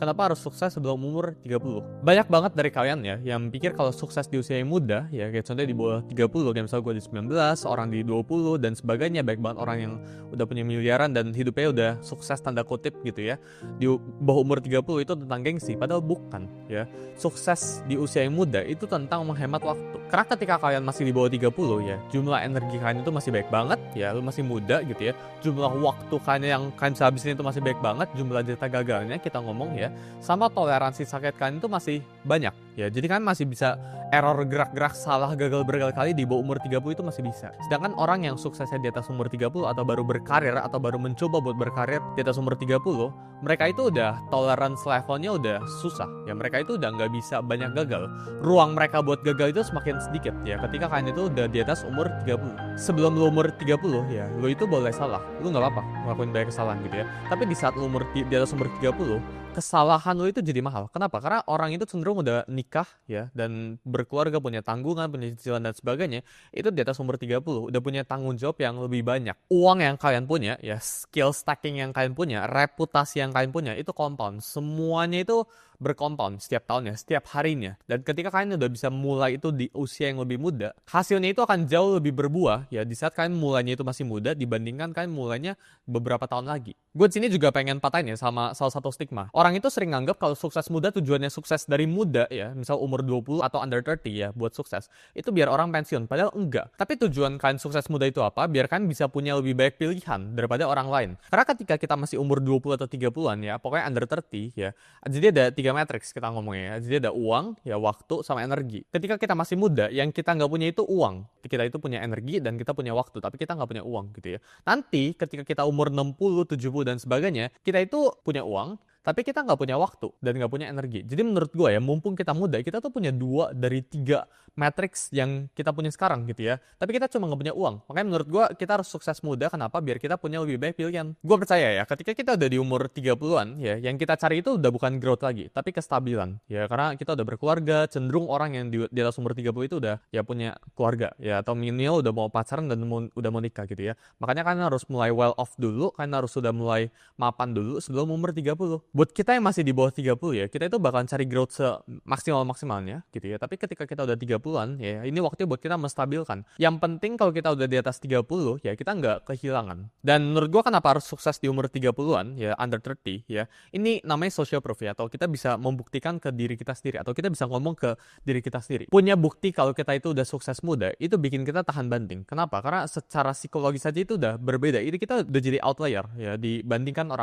kenapa harus sukses sebelum umur 30? Banyak banget dari kalian ya yang pikir kalau sukses di usia yang muda, ya kayak contohnya di bawah 30, kayak misalnya gue di 19, orang di 20 dan sebagainya, banyak banget orang yang udah punya miliaran dan hidupnya udah sukses tanda kutip gitu ya. Di bawah umur 30 itu tentang gengsi, padahal bukan ya. Sukses di usia yang muda itu tentang menghemat waktu. Karena ketika kalian masih di bawah 30 ya, jumlah energi kalian itu masih baik banget ya, lu masih muda gitu ya. Jumlah waktu kalian yang kalian bisa habisin itu masih baik banget, jumlah cerita gagalnya kita ngomong ya, sama toleransi sakit kalian itu masih banyak ya. Jadi kan masih bisa error gerak-gerak salah gagal berkali-kali di bawah umur 30 itu masih bisa. Sedangkan orang yang suksesnya di atas umur 30 atau baru berkarir atau baru mencoba buat berkarir di atas umur 30, mereka itu udah tolerance levelnya udah susah ya. Mereka itu udah nggak bisa banyak gagal. Ruang mereka buat gagal itu semakin sedikit ya ketika kalian itu udah di atas umur 30. Sebelum lu umur 30 ya, lu itu boleh salah. Lu nggak apa-apa ngelakuin banyak kesalahan gitu ya. Tapi di saat lu di atas umur 30, kesalahan lu itu jadi mahal. Kenapa? Karena orang itu cenderung udah nikah ya dan berkeluarga, punya tanggungan, punya cicilan dan sebagainya. Itu di atas umur 30 udah punya tanggung jawab yang lebih banyak. Uang yang kalian punya ya, skill stacking yang kalian punya, reputasi yang kalian punya itu compound. Semuanya itu berkompound setiap tahunnya, setiap harinya. Dan ketika kalian udah bisa mulai itu di usia yang lebih muda, hasilnya itu akan jauh lebih berbuah ya di saat kalian mulainya itu masih muda dibandingkan kalian mulainya beberapa tahun lagi. Gue di sini juga pengen patahin ya sama salah satu stigma. Orang itu sering nganggap kalau sukses muda tujuannya sukses dari muda ya, misal umur 20 atau under 30 ya buat sukses. Itu biar orang pensiun, padahal enggak. Tapi tujuan kalian sukses muda itu apa? Biar kalian bisa punya lebih banyak pilihan daripada orang lain. Karena ketika kita masih umur 20 atau 30-an ya, pokoknya under 30 ya. Jadi ada 3 matriks kita ngomongnya ya. Jadi ada uang, ya waktu, sama energi. Ketika kita masih muda, yang kita nggak punya itu uang. Kita itu punya energi dan kita punya waktu, tapi kita nggak punya uang gitu ya. Nanti ketika kita umur 60, 70 dan sebagainya, kita itu punya uang, tapi kita nggak punya waktu dan nggak punya energi. Jadi menurut gue ya, mumpung kita muda, kita tuh punya 2 dari 3 matriks yang kita punya sekarang gitu ya. Tapi kita cuma nggak punya uang. Makanya menurut gue kita harus sukses muda. Kenapa? Biar kita punya lebih banyak pilihan. Gue percaya ya, ketika kita udah di umur 30-an ya, yang kita cari itu udah bukan growth lagi, tapi kestabilan. Ya karena kita udah berkeluarga, cenderung orang yang di atas umur 30 itu udah ya punya keluarga ya, atau minimal udah mau pacaran dan udah mau nikah gitu ya. Makanya kalian harus mulai well off dulu, kalian harus sudah mulai mapan dulu sebelum umur 30. Buat kita yang masih di bawah 30 ya, kita itu bakalan cari growth semaksimal-maksimalnya gitu ya. Tapi ketika kita udah 30-an ya, ini waktunya buat kita menstabilkan. Yang penting kalau kita udah di atas 30 ya, kita nggak kehilangan. Dan menurut gua kenapa harus sukses di umur 30-an ya, under 30 ya. Ini namanya social proof ya, atau kita bisa membuktikan ke diri kita sendiri, atau kita bisa ngomong ke diri kita sendiri. Punya bukti kalau kita itu udah sukses muda, itu bikin kita tahan banting. Kenapa? Karena secara psikologis saja itu udah berbeda. Ini kita udah jadi outlier ya dibandingkan orang